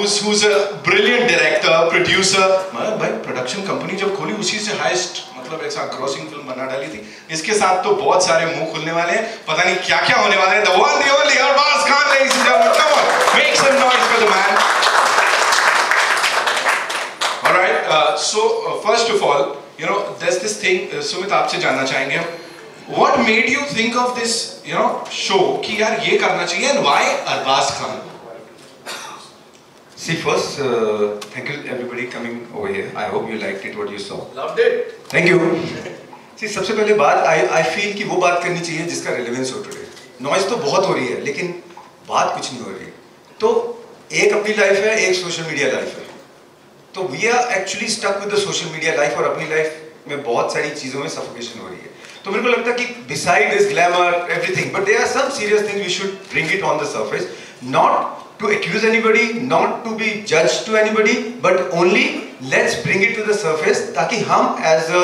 who's a brilliant director, producer. मतलब भाई production company जब खोली उसी से highest मतलब ऐसा grossing film बना डाली थी. इसके साथ तो बहुत सारे मुंह खुलने वाले हैं. पता नहीं क्या-क्या होने वाले हैं. The one, the only Arbaaz Khan, ladies and gentlemen. Come on, make some noise for the man. All right. So first of all, you know, there's this thing. Sumit आपसे जानना चाहेंगे. What made you think of this, you know, show कि यार ये करना चाहिए and why Arbaaz Khan? See, first, thank you everybody coming over here. I hope you liked it, what you saw. Loved it. Thank you. See, सबसे पहले बात, I feel कि वो बात करनी चाहिए जिसका relevance हो today. Noise तो बहुत हो रही है, लेकिन बात कुछ नहीं हो रही. तो एक अपनी life है, एक social media life है. तो we are actually stuck with the social media life और अपनी life में बहुत सारी चीजों में suffocation हो रही है. तो मेरे को लगता है कि beside this glamour, everything, but there are some serious things we should bring it on the surface, not to accuse anybody, not to be judged to anybody, but only let's bring it to the surface ताकि हम as a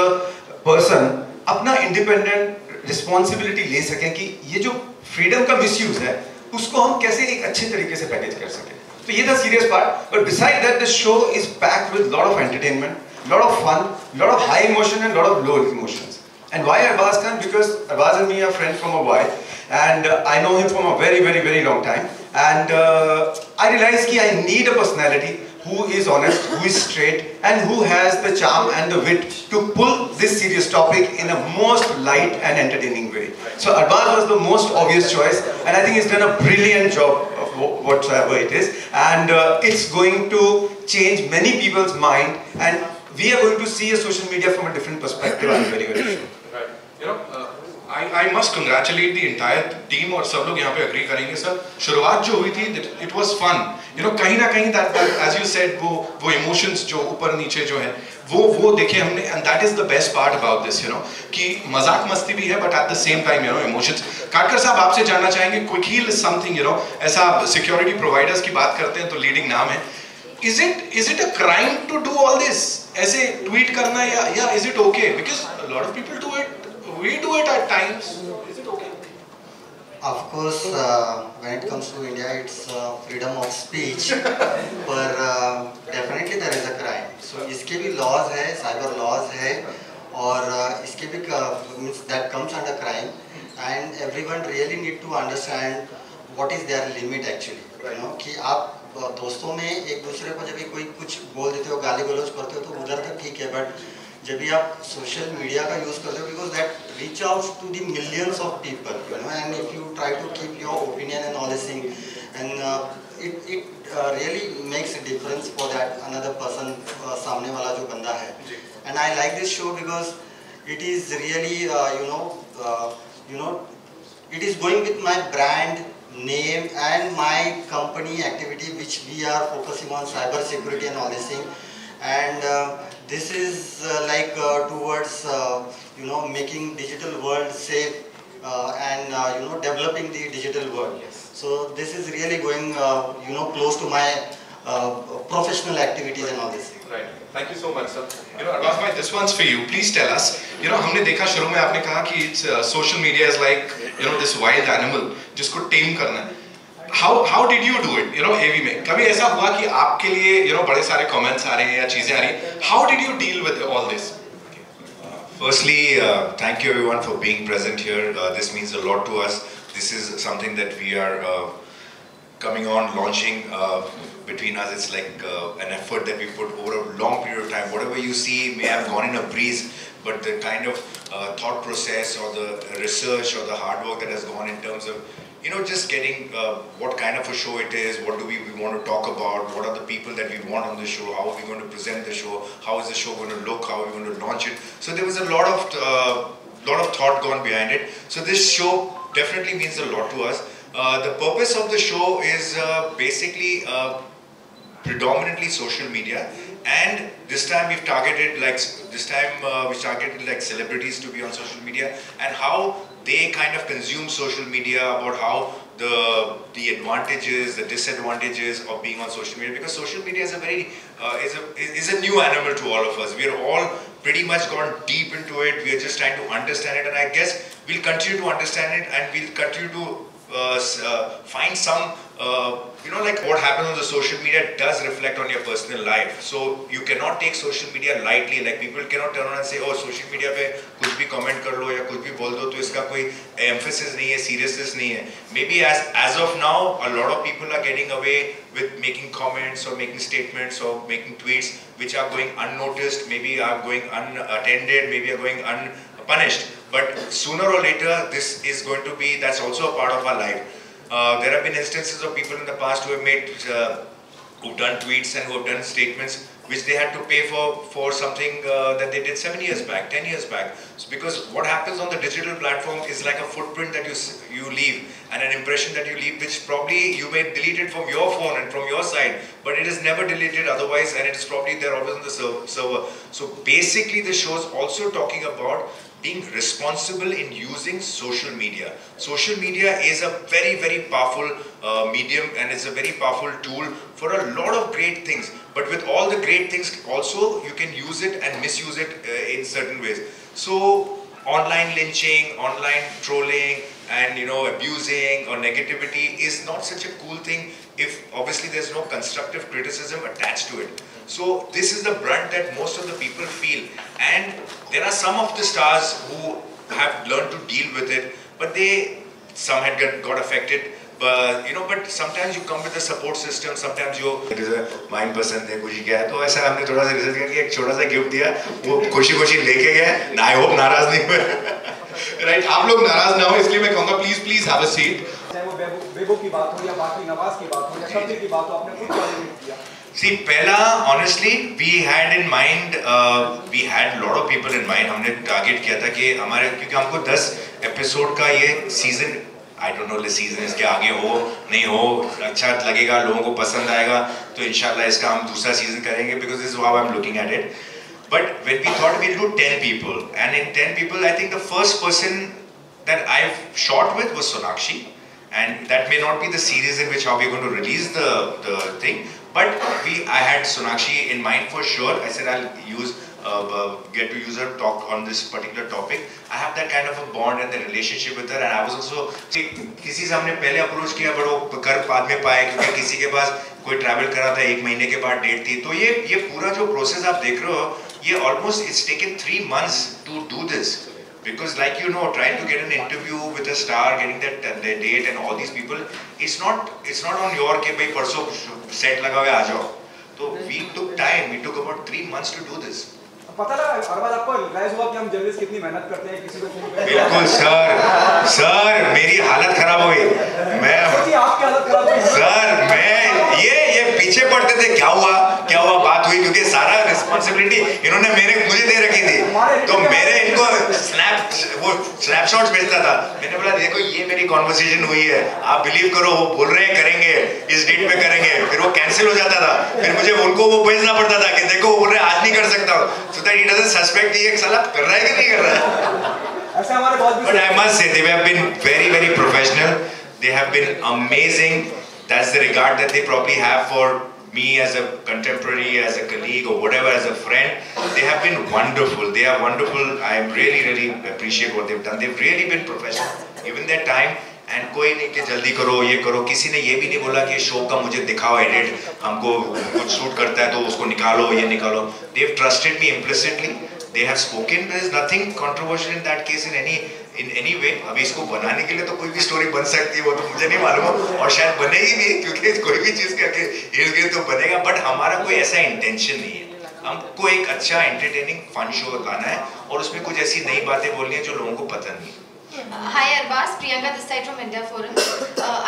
person अपना independent responsibility ले सकें कि ये जो freedom का misuse है उसको हम कैसे एक अच्छे तरीके से package कर सकें. तो ये था serious part, but beside that the show is packed with lot of entertainment, lot of fun, lot of high emotion and lot of low emotions. And why Arbaaz Khan? Because Arbaaz and me are friends from a while, and I know him from a very, very, very long time. And I realized that I need a personality who is honest, who is straight, and who has the charm and the wit to pull this serious topic in a most light and entertaining way. So Arbaaz was the most obvious choice, and I think he's done a brilliant job of whatsoever it is, and it's going to change many people's mind, and we are going to see a social media from a different perspective. I'm very, very sure. Right. You know, I must congratulate the entire team और सब लोग यहाँ पे agree करेंगे sir. शुरुआत जो हुई थी, it was fun. You know, कहीं ना कहीं that as you said वो emotions जो ऊपर नीचे जो है वो देखे हमने, and that is the best part about this, you know, कि मजाक मस्ती भी है but at the same time, you know, emotions. काटकर साहब आपसे जानना चाहेंगे, Quick Heal is something, you know, ऐसा security providers की बात करते हैं तो leading नाम है. Is it a crime to do all this? ऐसे tweet करना या is it okay? Because a lot of people do it. We do it at times. Is it okay? Of course, when it comes to India, it's freedom of speech. पर definitely there is a crime. So इसके भी laws है, cyber laws है, और इसके भी means that comes under crime, and everyone really need to understand what is their limit actually. You know कि आप दोस्तों में एक दूसरे को जब भी कोई कुछ बोल देते हो, गाली गलौज करते हो तो उधर तक ठीक है, बट जब भी आप सोशल मीडिया का यूज़ करते हो, because that reach out to the millions of people, you know, and if you try to keep your opinion and all this thing, and it really makes a difference for that another person, सामने वाला जो बंदा है. And I like this show because it is really you know it is going with my brand name and my company activity, which we are focusing on cyber security and all this thing, and this is like towards you know, making digital world safe and you know, developing the digital world. So this is really going you know, close to my professional activities and all this thing. Right. Thank you so much, sir. You know, Arbaaz bhai, this one's for you. Please tell us. You know, हमने देखा शुरू में आपने कहा कि it's social media is like, you know, this wild animal जिसको tame करना है. How did you do it? You know, AV में कभी ऐसा हुआ कि आपके लिए, you know, बड़े सारे comments आ रहे हैं या चीजें आ रही हैं. How did you deal with all this? Firstly, thank you everyone for being present here. This means a lot to us. This is something that we are coming on, launching between us. It's like an effort that we put over a long period of time. Whatever you see may have gone in a breeze, but the kind of thought process or the research or the hard work that has gone in terms of, you know, just getting what kind of a show it is, what do we want to talk about, what are the people that we want on the show, how are we going to present the show, how is the show going to look, how are we going to launch it. So there was a lot of thought gone behind it. So this show definitely means a lot to us. The purpose of the show is basically predominantly social media, and this time we've targeted like celebrities to be on social media and how they kind of consume social media, about how the advantages, the disadvantages of being on social media, because social media is a very is a new animal to all of us. We are all pretty much gone deep into it. We are just trying to understand it, and I guess we'll continue to understand it, and we'll continue to find some you know, like what happens on the social media does reflect on your personal life. So you cannot take social media lightly. Like people cannot turn around and say, oh, social media पे कुछ भी comment कर लो या कुछ भी बोल दो तो इसका कोई emphasis नहीं है, seriousness नहीं है. Maybe as of now, a lot of people are getting away with making comments or making statements or making tweets which are going unnoticed, maybe are going unattended, maybe are going unpunished. But sooner or later, this is going to be, that's also a part of our life. There have been instances of people in the past who have made, who've done tweets and who have done statements which they had to pay for something that they did 7 years back, 10 years back. So because what happens on the digital platform is like a footprint that you leave and an impression that you leave, which probably you may delete it from your phone and from your side, but it is never deleted otherwise, and it is probably there always on the server. So basically the show is also talking about being responsible in using social media. Social media is a very, very powerful medium, and it's a very powerful tool for a lot of great things. But with all the great things, also you can use it and misuse it in certain ways. So online lynching, online trolling, and abusing or negativity is not such a cool thing if obviously there's no constructive criticism attached to it. So this is the brunt that most of the people feel, and there are some of the stars who have learned to deal with it, but some had got affected. But but sometimes you come with a support system. Sometimes mine पसंद है खुशी क्या है, तो ऐसा हमने थोड़ा सा रिसर्च करके एक छोटा सा गिफ्ट दिया, वो खुशी लेके गए. आई होप नाराज नहीं हुए. राइट, आप लोग नाराज ना हो इसलिए मैं कहूँगा प्लीज हैव अ सीट. चाहे वो बेबो की बात हो या बाकी नवाज की बात हो या शब्द की बात हो, आपने खुद कोऑर्डिनेट किया. See, पहला honestly we had in mind, we had a lot of people in mind. हमने टारगेट किया था कि हमारे, क्योंकि हमको 10 एपिसोड का ये season, I don't know the season इसके आगे हो नहीं हो, अच्छा लगेगा, लोगों को पसंद आएगा, तो इंशाल्लाह इसका हम दूसरा सीजन करेंगे, because this is how I'm looking at it. But when we thought we'll do 10 people, and in 10 people I think the first person that I've shot with was Sonakshi, and that may not be the series in which how we're going to release the thing, but I had Sonakshi in mind for sure. I said I'll get to use her talk on this particular topic. I have that kind of a bond and the relationship with her, and I was also किसी से हमने पहले approach किया, but वो कर बाद में पाए क्योंकि किसी के पास कोई ट्रैवल करा था, 1 महीने के बाद डेट थी. तो ये पूरा जो प्रोसेस आप देख रहे हो, ये almost it's taken 3 months to do this. Because like trying to get an interview with a star, getting that date and all these people, it's not on your के भाई परसों set लगा हुआ आ जाओ. तो we took time, we took about 3 months to do this. पता लगा अरबाज आपको रियलाइज हुआ कि हम जर्नलिस्ट कितनी मेहनत करते हैं किसी को फोन पे. बिल्कुल सर मेरी हालत खराब हुई. मैं आपकी हालत खराब हुई सर, मैं ये पीछे पड़ते थे, क्या हुआ बात हुई, क्योंकि सारा रिस्पांसिबिलिटी इन्होंने मुझे दे रखी थी. तो मेरे इनको स्नैपशॉट्स भेजता था. मैंने बोला देखो ये मेरी कॉन्वर्सेशन हुई है, आप बिलीव करो वो बोल रहे हैं करेंगे, इस डेट पे करेंगे, फिर वो कैंसिल हो जाता था. फिर मुझे उनको वो भेजना पड़ता था कि देखो वो बोल रहे आज नहीं कर सकता, so that he doesn't suspect ये साला कर रहा है कि नहीं कर रहा है. ऐसे हमारे बहुत. But I must say they have been very, very professional. They have been amazing. That's the regard that they probably have for me as a contemporary, as a colleague, or whatever, as a friend. They have been wonderful. They are wonderful. I really, really appreciate what they've done. They've really been professional, given their time. And कोई नहीं कि जल्दी करो ये करो. किसी ने ये भी नहीं बोला कि शो का मुझे दिखाओ एडिट, हमको कुछ शूट करता है तो उसको निकालो ये निकालो. They've trusted me implicitly. They have spoken. There is nothing controversial in that case in any way. अभी इसको बनाने के लिए तो कोई भी स्टोरी बन सकती है, वो तो मुझे नहीं मालूम, और शायद बनेगी भी, क्योंकि कोई भी चीज़ करके इर्द गिर्द तो बनेगा. बट हमारा कोई ऐसा इंटेंशन नहीं है. हमको एक अच्छा एंटरटेनिंग फन शो लाना है और उसमें कुछ ऐसी नई बातें बोलनी है जो लोगों को पता नहीं. Hi Arbaz, Priyanka this side from India Forum.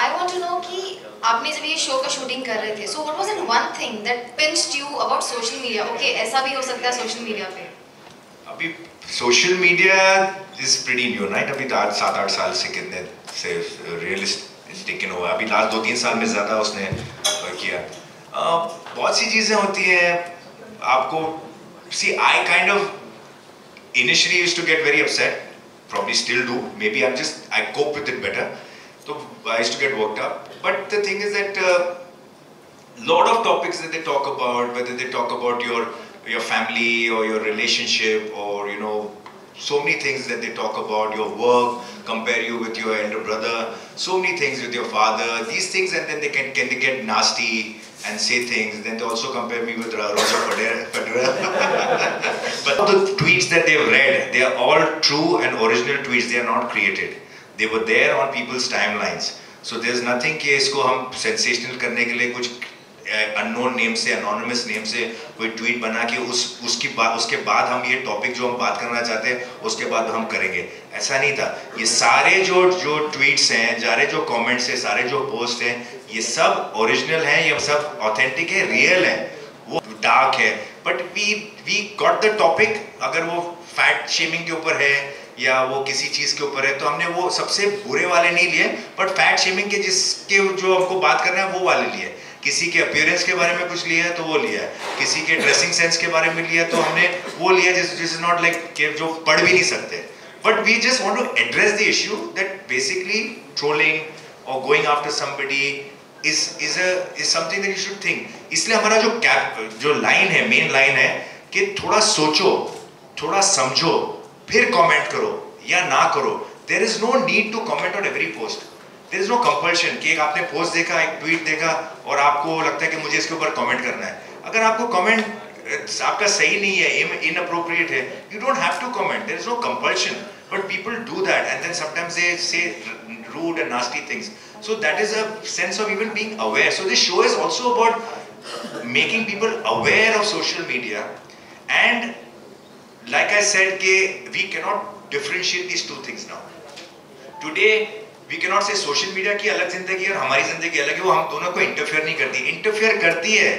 I want to know कि आपने जब ये शो का शूटिंग कर रहे थे, so what was it one thing that pinched you about social media? Okay, ऐसा भी हो सकता है social media पे. अभी social media is pretty new, right? अभी 7-8 साल से कितने से realistic हुआ. अभी लास्ट 2-3 साल में ज़्यादा उसने किया. बहुत सी चीज़ें होती हैं आपको. See, I kind of initially used to get very upset. Probably still do. Maybe I cope with it better. So I used to get worked up. But the thing is that lot of topics that they talk about, whether they talk about your family or your relationship or so many things that they talk about, your work, compare you with your elder brother, so many things with your father, these things, and then they get nasty and say things. Then they also compare me with Roger Federer. But the tweets that they've read, they are all true and original tweets. They are not created. They were there on people's timelines. So there's nothing कि इसको हम sensational करने के लिए कुछ unknown name से, anonymous name से कोई ट्वीट बना के उसके बाद हम ये टॉपिक जो हम बात करना चाहते हैं उसके बाद हम करेंगे, ऐसा नहीं था। ये सारे जो ट्वीट्स हैं, सारे जो कमेंट्स हैं, सारे जो पोस्ट हैं, ये सब ओरिजिनल हैं, ये सब ऑथेंटिक है, रियल है, वो डार्क है। But we got the topic. अगर वो फैट शेमिंग के ऊपर है या वो किसी चीज के ऊपर है तो हमने वो सबसे बुरे वाले नहीं लिए, बट फैट शेमिंग के जिसके जो हमको बात करना है वो वाले लिए। किसी के अपीयरेंस के बारे में कुछ लिया है तो वो लिया है, किसी के ड्रेसिंग सेंस के बारे में लिया तो हमने वो लिया, जिस इज नॉट लाइक जो पढ़ भी नहीं सकते। But we just want to address the issue that basically trolling और going after somebody is something that you should think. इसलिए हमारा जो लाइन है, मेन लाइन है कि थोड़ा सोचो, थोड़ा समझो, फिर कमेंट करो या ना करो। There is no need to comment on every post. There is no compulsion कि एक आपने पोस्ट देखा, एक ट्वीट देखा और आपको लगता है कि मुझे इसके ऊपर कमेंट करना है। अगर आपको कमेंट आपका सही नहीं है, inappropriate है, you don't have to comment. There is no compulsion. But people do that and then sometimes they say rude and nasty things. So that is a sense of even being aware. So this show is also about making people aware of social media, and like I said कि we cannot differentiate these two things now. Today we cannot say social media की अलग जिंदगी है और हमारी जिंदगी अलग है, वो हम दोनों को इंटरफेयर नहीं करती। इंटरफेयर करती है,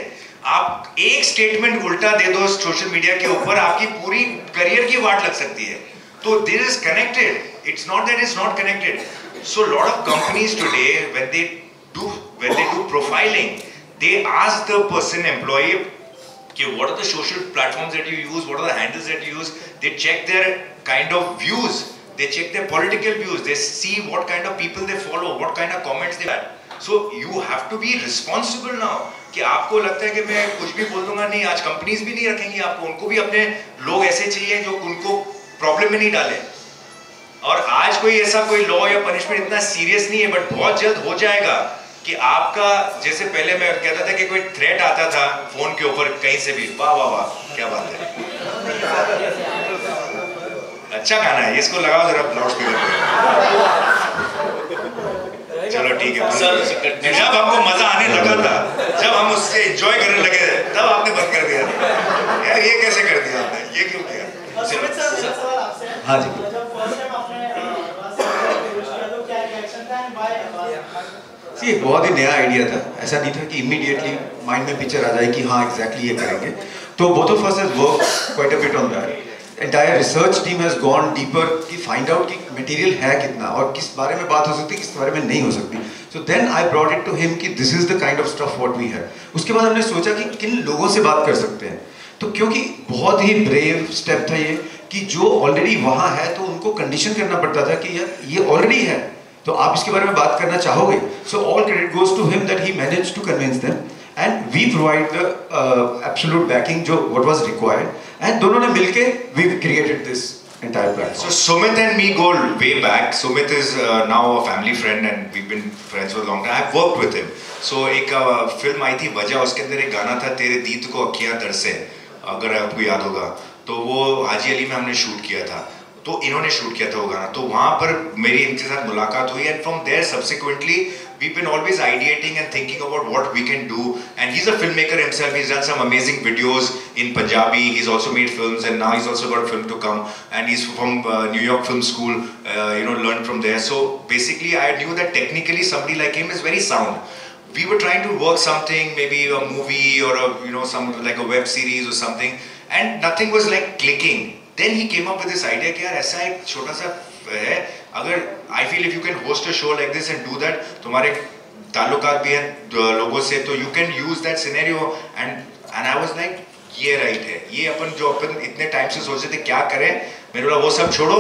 आप एक स्टेटमेंट उल्टा दे दो सोशल मीडिया के ऊपर, आपकी पूरी करियर की वाट लग सकती है। तो this is connected. It's not that it's not connected. So a lot of companies today, when they do profiling, they ask the person, employee, okay, what are the social platforms that you use, what are the handles that you use. They check their kind of views, they check their political views, they see what kind of people they follow, what kind of comments they have. So you have to be responsible now. कि आपको लगता है कि मैं कुछ भी बोल दूंगा, नहीं, आज कंपनीज भी नहीं रखेंगी आपको, उनको भी अपने लोग ऐसे चाहिए जो उनको प्रॉब्लम में नहीं डाले। और आज कोई ऐसा कोई लॉ या पनिशमेंट इतना सीरियस नहीं है, बट बहुत जल्द हो जाएगा कि आपका, जैसे पहले मैं कहता था कि कोई थ्रेट आता था फोन के ऊपर कहीं से भी, वाह वाह वाह क्या बात है, अच्छा गाना है, इसको लगाओ जरा लाउड स्पीकर पे। चलो ठीक है सर, जब हमको मजा आने लगा था, जब हम उससे एंजॉय करने लगे तब आपने बंद कर दिया। यार ये कैसे कर दिया आपने, ये क्यों किया? हाँ जी, एक बहुत ही नया आइडिया था, ऐसा नहीं था कि इमीडिएटली माइंड में पिक्चर आ जाए कि हाँ एग्जैक्टली ये करेंगे। तो both of us has worked quite a bit on that. Entire research team has gone deeper कि फाइंड आउट कि मटेरियल है कितना और किस बारे में बात हो सकती है, किस बारे में नहीं हो सकती। So then I brought it to him कि this is the kind of stuff what we have. उसके बाद हमने सोचा कि किन लोगों से बात कर सकते हैं, तो क्योंकि बहुत ही ब्रेव स्टेप था ये कि जो ऑलरेडी वहाँ है तो उनको कंडीशन करना पड़ता था कि यार ये ऑलरेडी है तो आप इसके बारे में बात करना चाहोगे। So all credit goes to him that he managed to convince them and we provide the absolute backing जो व्हाट वाज रिक्वायर्ड, एंड दोनों ने मिलके we created this entire platform. So Sumit and me go way back. Sumit is now a family friend and we've been friends for a long time. I've worked with him. So एक film आई थी वजह, उसके अंदर एक गाना था तेरे दीद को अखियां तरसे, अगर आपको याद होगा, तो वो हाजी अली में हमने शूट किया था, तो इन्होंने शूट किया था वो गाना, तो वहाँ पर मेरी इनके साथ मुलाकात हुई, and from there subsequently we've been always ideating and thinking about what we can do, and he's a filmmaker himself. He's done some amazing videos in Punjabi, he's also made films, and now he's also got a film to come, and he's from New York Film School, learned from there. So basically I knew that technically somebody like him is very sound. We were trying to work something, maybe a movie or a some like a web series or something, and nothing was like clicking. Then he came up with this idea कि यार ऐसा एक छोटा सा है, अगर I feel if you can host a show like this and do that, तुम्हारे ताल्लुकात भी हैं लोगों से, तो you can use that scenario, and I was like ये राइट है, ये अपन जो अपन इतने टाइम से सोच रहे थे क्या करें, मैंने बोला वो सब छोड़ो,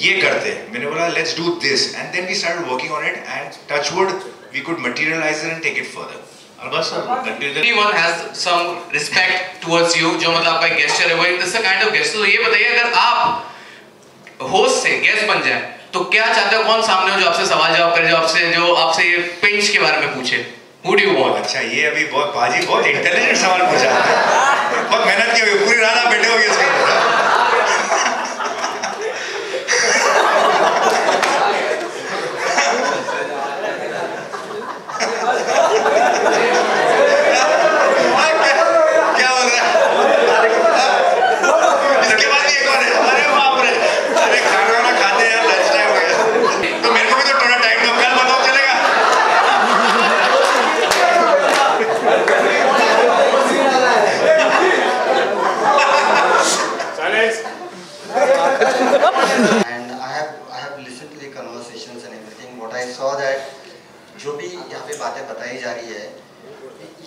ये करते हैं। मैंने बोला let's do this, and then we started working on it, and touch wood we could materialize it and take it further. Everyone has some respect towards you, जो मतलब आपका gesture है वो इस kind of gesture। तो ये बताइए अगर आप होस्ट से गेस्ट बन जाए तो क्या चाहते हो, कौन सामने हो जो आपसे सवाल जवाब करे, जो आपसे ये पिंच के बारे में पूछे? Who do you want? अच्छा, ये अभी बहुत बाजी बहुत इंटेलिजेंट सवाल पूछा आपने। बहुत मेहनत की होगी, पूरी रात आप बैठे होगे इसके ऊपर। क्या बोल रहा है? इसके बाद ये कौन है? अरे बाप रे, अरे खाना वाना खाते हैं यार, लंच टाइम हो गया तो मेरे को भी तो थोड़ा टाइम दो, कल बताओ चलेगा? And I have listened to the conversations and everything. What I saw that जो भी यहाँ पे बातें बताई जा रही है,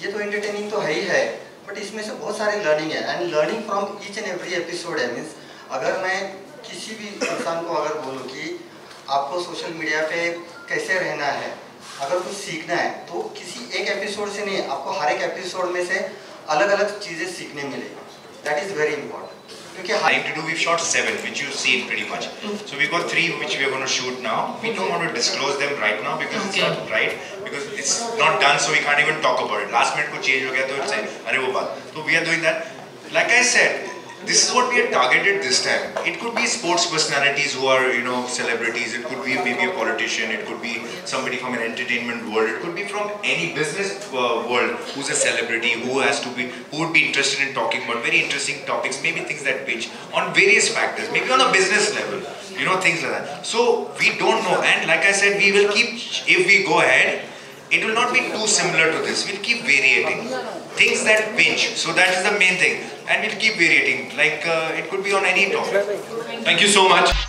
ये तो entertaining तो है ही है, but इसमें से बहुत सारे learning है, and learning from each and every episode है। मीन्स अगर मैं किसी भी इंसान को अगर बोलूँ कि आपको सोशल मीडिया पे कैसे रहना है, अगर कुछ सीखना है तो किसी एक एपिसोड से नहीं, आपको हर एक एपिसोड में से अलग अलग चीज़ें सीखने मिलेगी। That is very important. Like to do, we've shot 7, which you've seen pretty much. So we've got 3 which we are going to shoot now. We don't want to disclose them right now because it's not right, because it's not done, so we can't even talk about it. Last minute ko change ho gaya to it's like, अरे वो बात. So we are doing that. Like I said, this is what we had targeted this time. It could be sports personalities who are, you know, celebrities. It could be maybe a politician. It could be somebody from an entertainment world. It could be from any business world who's a celebrity, who would be interested in talking about very interesting topics, maybe things that pitch on various factors, maybe on a business level, you know, things like that. So we don't know, and like I said, we will keep, if we go ahead, it will not be too similar to this. We'll keep variating things that pinch. So that is the main thing, and we'll keep variating. Like it could be on any topic. Thank you so much.